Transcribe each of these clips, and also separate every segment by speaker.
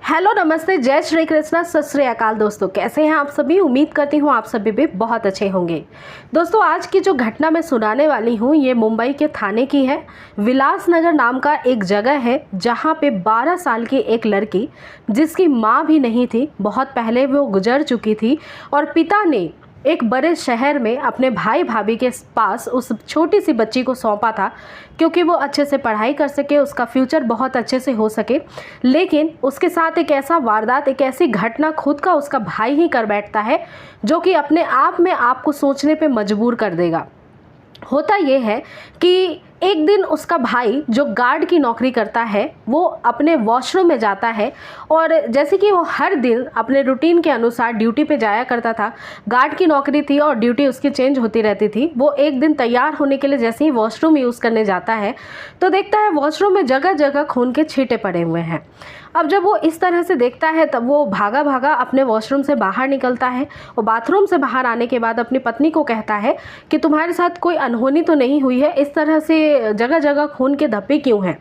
Speaker 1: Hello नमस्ते, जय श्री कृष्णा, सत श्री अकाल। दोस्तों कैसे हैं आप सभी। उम्मीद करती हूँ आप सभी भी बहुत अच्छे होंगे। दोस्तों आज की जो घटना मैं सुनाने वाली हूँ ये मुंबई के थाने की है। विलासनगर नाम का एक जगह है जहाँ पे 12 साल की एक लड़की, जिसकी माँ भी नहीं थी, बहुत पहले वो गुजर चुकी थी, और पिता ने एक बड़े शहर में अपने भाई भाभी के पास उस छोटी सी बच्ची को सौंपा था, क्योंकि वो अच्छे से पढ़ाई कर सके, उसका फ्यूचर बहुत अच्छे से हो सके। लेकिन उसके साथ एक ऐसा वारदात, एक ऐसी घटना खुद का उसका भाई ही कर बैठता है, जो कि अपने आप में आपको सोचने पे मजबूर कर देगा। होता ये है कि एक दिन उसका भाई, जो गार्ड की नौकरी करता है, वो अपने वॉशरूम में जाता है, और जैसे कि वो हर दिन अपने रूटीन के अनुसार ड्यूटी पे जाया करता था। गार्ड की नौकरी थी और ड्यूटी उसकी चेंज होती रहती थी। वो एक दिन तैयार होने के लिए जैसे ही वॉशरूम यूज़ करने जाता है तो देखता है वॉशरूम में जगह जगह खून के छींटे पड़े हुए हैं। अब जब वो इस तरह से देखता है तब वो भागा भागा अपने वॉशरूम से बाहर निकलता है, और बाथरूम से बाहर आने के बाद अपनी पत्नी को कहता है कि तुम्हारे साथ कोई अनहोनी तो नहीं हुई है, इस तरह से जगह जगह खून के धब्बे क्यों हैं,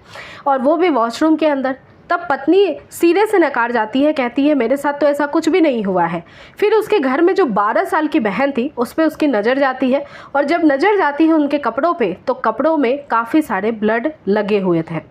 Speaker 1: और वो भी वॉशरूम के अंदर। तब पत्नी सिरे से नकार जाती है, कहती है मेरे साथ तो ऐसा कुछ भी नहीं हुआ है। फिर उसके घर में जो 12 साल की बहन थी उस पर उसकी नज़र जाती है, और जब नज़र जाती है उनके कपड़ों पे तो कपड़ों में काफ़ी सारे ब्लड लगे हुए थे।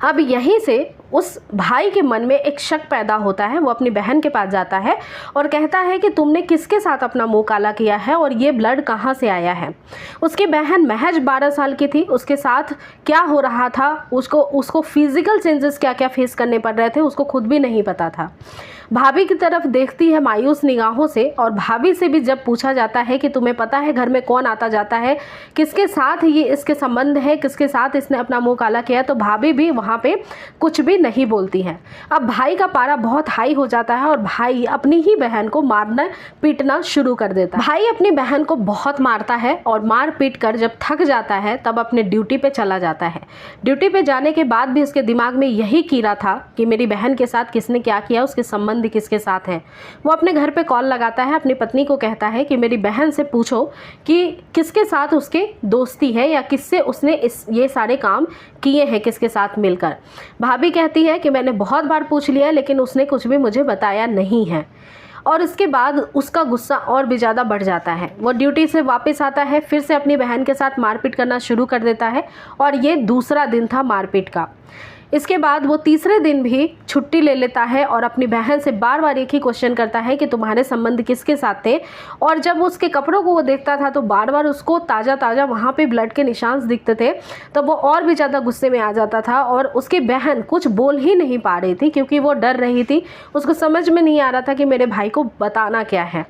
Speaker 1: अब यहीं से उस भाई के मन में एक शक पैदा होता है। वो अपनी बहन के पास जाता है और कहता है कि तुमने किसके साथ अपना मुंह काला किया है और ये ब्लड कहाँ से आया है। उसकी बहन महज 12 साल की थी, उसके साथ क्या हो रहा था, उसको फिजिकल चेंजेस क्या क्या फेस करने पड़ रहे थे, उसको खुद भी नहीं पता था। भाभी की तरफ देखती है मायूस निगाहों से, और भाभी से भी जब पूछा जाता है कि तुम्हें पता है घर में कौन आता जाता है, किसके साथ ये इसके संबंध है, किसके साथ इसने अपना मुंह काला किया, तो भाभी भी वहाँ पे कुछ भी नहीं बोलती है। अब भाई का पारा बहुत हाई हो जाता है और भाई अपनी ही बहन को मारना पीटना शुरू कर देता है। भाई अपनी बहन को बहुत मारता है और मार पीट कर जब थक जाता है तब अपने ड्यूटी पे चला जाता है। ड्यूटी पे जाने के बाद भी उसके दिमाग में यही कीड़ा था कि मेरी बहन के साथ किसने क्या किया, उसके संबंध किसके साथ है। वो अपने घर पे कॉल लगाता है, अपनी पत्नी को कहता है कि मेरी बहन से पूछो कि किसके साथ उसके दोस्ती है या किससे उसने ये सारे काम किए हैं, किसके साथ मिलकर। भाभी कहती है कि मैंने बहुत बार पूछ लिया लेकिन उसने कुछ भी मुझे बताया नहीं है। और इसके बाद उसका गुस्सा और भी ज़्यादा बढ़ जाता है। वो ड्यूटी से वापस आता है, फिर से अपनी बहन के साथ मारपीट करना शुरू कर देता है, और ये दूसरा दिन था मारपीट का। इसके बाद वो तीसरे दिन भी छुट्टी ले लेता है और अपनी बहन से बार बार एक ही क्वेश्चन करता है कि तुम्हारे संबंध किसके साथ थे। और जब उसके कपड़ों को वो देखता था तो बार बार उसको ताज़ा ताज़ा वहाँ पे ब्लड के निशान दिखते थे, तो वो और भी ज़्यादा गुस्से में आ जाता था। और उसकी बहन कुछ बोल ही नहीं पा रही थी क्योंकि वो डर रही थी, उसको समझ में नहीं आ रहा था कि मेरे भाई को बताना क्या है।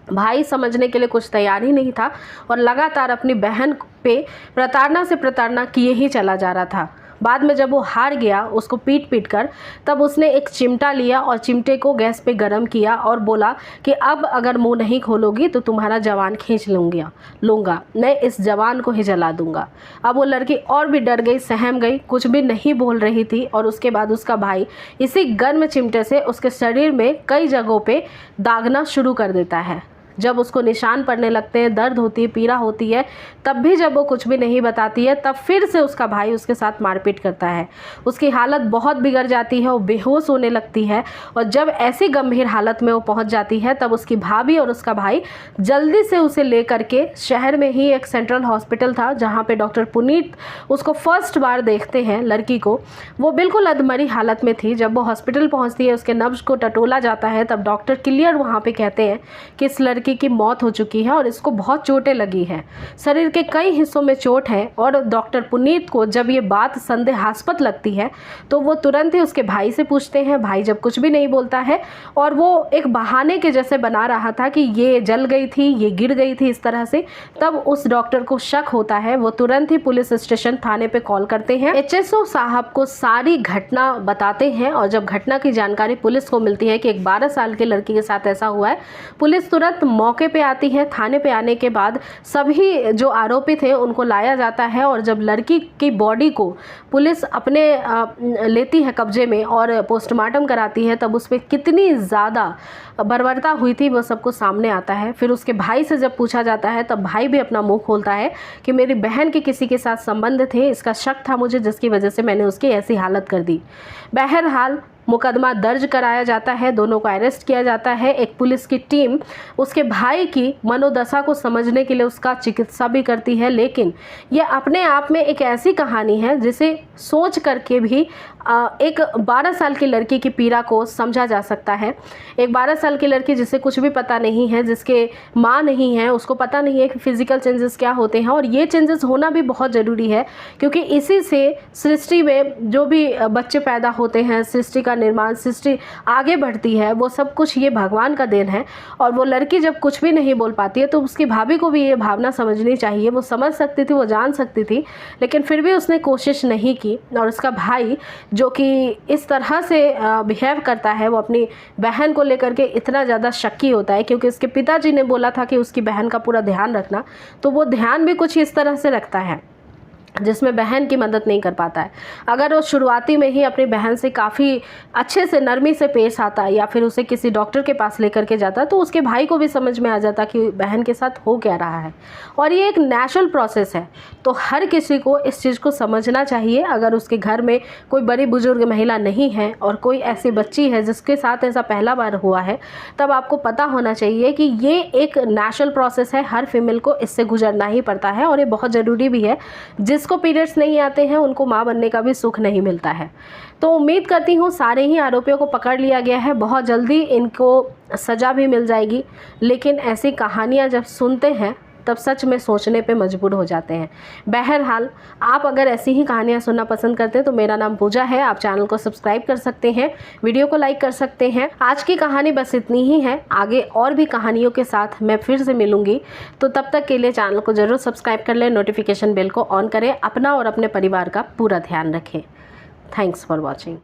Speaker 1: भाई समझने के लिए कुछ तैयार ही नहीं था और लगातार अपनी बहन पे प्रताड़ना से प्रताड़ना किए ही चला जा रहा था। बाद में जब वो हार गया उसको पीट पीट कर, तब उसने एक चिमटा लिया और चिमटे को गैस पे गर्म किया और बोला कि अब अगर मुंह नहीं खोलोगी तो तुम्हारा जवान खींच लूँगा, मैं इस जवान को ही जला दूंगा। अब वो लड़की और भी डर गई, सहम गई, कुछ भी नहीं बोल रही थी। और उसके बाद उसका भाई इसी गर्म चिमटे से उसके शरीर में कई जगहों पे दागना शुरू कर देता है। जब उसको निशान पड़ने लगते हैं, दर्द होती है, पीड़ा होती है, तब भी जब वो कुछ भी नहीं बताती है तब फिर से उसका भाई उसके साथ मारपीट करता है। उसकी हालत बहुत बिगड़ जाती है, वो बेहोश होने लगती है, और जब ऐसी गंभीर हालत में वो पहुंच जाती है तब उसकी भाभी और उसका भाई जल्दी से उसे ले करके शहर में ही एक सेंट्रल हॉस्पिटल था जहाँ पे डॉक्टर पुनीत उसको फर्स्ट बार देखते हैं। लड़की को वो बिल्कुल अधमरी हालत में थी। जब वो हॉस्पिटल पहुँचती है, उसके नब्ज को टटोला जाता है, तब डॉक्टर क्लियर वहाँ पर कहते हैं कि इस लड़की की मौत हो चुकी है और इसको बहुत चोटें लगी है, शरीर के कई हिस्सों में चोट है। और डॉक्टर पुनीत को जब ये बात संदेहास्पद लगती है तो वो तुरंत ही उसके भाई से पूछते हैं। भाई जब कुछ भी नहीं बोलता है, और वो एक बहाने के जैसे बना रहा था कि ये जल गई थी, ये गिर गई थी, इस तरह से, तब उस डॉक्टर को शक होता है। वो तुरंत ही पुलिस स्टेशन थाने पे कॉल करते हैं, एचएसओ साहब को सारी घटना बताते हैं। और जब घटना की जानकारी पुलिस को मिलती है कि एक 12 साल की लड़की के साथ ऐसा हुआ है, पुलिस तुरंत मौके पे आती है। थाने पे आने के बाद सभी जो आरोपी थे उनको लाया जाता है, और जब लड़की की बॉडी को पुलिस अपने लेती है कब्जे में और पोस्टमार्टम कराती है, तब उस पर कितनी ज़्यादा बर्बरता हुई थी वो सबको सामने आता है। फिर उसके भाई से जब पूछा जाता है तब भाई भी अपना मुंह खोलता है कि मेरी बहन के किसी के साथ संबंध थे, इसका शक था मुझे, जिसकी वजह से मैंने उसकी ऐसी हालत कर दी। बहरहाल मुकदमा दर्ज कराया जाता है, दोनों को अरेस्ट किया जाता है। एक पुलिस की टीम उसके भाई की मनोदशा को समझने के लिए उसका चिकित्सा भी करती है। लेकिन यह अपने आप में एक ऐसी कहानी है जिसे सोच करके भी एक 12 साल की लड़की की पीड़ा को समझा जा सकता है। एक 12 साल की लड़की जिसे कुछ भी पता नहीं है, जिसके माँ नहीं है, उसको पता नहीं है कि फिजिकल चेंजेस क्या होते हैं, और ये चेंजेस होना भी बहुत ज़रूरी है क्योंकि इसी से सृष्टि में जो भी बच्चे पैदा होते हैं, सृष्टि का निर्माण, सृष्टि आगे बढ़ती है, वो सब कुछ ये भगवान का देन है। और वो लड़की जब कुछ भी नहीं बोल पाती है तो उसकी भाभी को भी ये भावना समझनी चाहिए। वो समझ सकती थी, वो जान सकती थी, लेकिन फिर भी उसने कोशिश नहीं की। और उसका भाई जो कि इस तरह से बिहेव करता है, वो अपनी बहन को लेकर के इतना ज़्यादा शक्की होता है क्योंकि उसके पिताजी ने बोला था कि उसकी बहन का पूरा ध्यान रखना, तो वो ध्यान भी कुछ इस तरह से रखता है जिसमें बहन की मदद नहीं कर पाता है। अगर वो शुरुआती में ही अपनी बहन से काफ़ी अच्छे से नरमी से पेश आता या फिर उसे किसी डॉक्टर के पास लेकर के जाता तो उसके भाई को भी समझ में आ जाता कि बहन के साथ हो क्या रहा है। और ये एक नेचुरल प्रोसेस है, तो हर किसी को इस चीज़ को समझना चाहिए। अगर उसके घर में कोई बड़ी बुजुर्ग महिला नहीं है और कोई ऐसी बच्ची है जिसके साथ ऐसा पहला बार हुआ है, तब आपको पता होना चाहिए कि ये एक नेचुरल प्रोसेस है, हर फीमेल को इससे गुजरना ही पड़ता है और ये बहुत ज़रूरी भी है। जिसको पीरियड्स नहीं आते हैं उनको माँ बनने का भी सुख नहीं मिलता है। तो उम्मीद करती हूँ सारे ही आरोपियों को पकड़ लिया गया है, बहुत जल्दी इनको सज़ा भी मिल जाएगी। लेकिन ऐसी कहानियाँ जब सुनते हैं तब सच में सोचने पे मजबूर हो जाते हैं। बहरहाल, आप अगर ऐसी ही कहानियाँ सुनना पसंद करते हैं तो मेरा नाम पूजा है, आप चैनल को सब्सक्राइब कर सकते हैं, वीडियो को लाइक कर सकते हैं। आज की कहानी बस इतनी ही है, आगे और भी कहानियों के साथ मैं फिर से मिलूंगी। तो तब तक के लिए चैनल को ज़रूर सब्सक्राइब कर लें, नोटिफिकेशन बेल को ऑन करें, अपना और अपने परिवार का पूरा ध्यान रखें। Thanks for watching.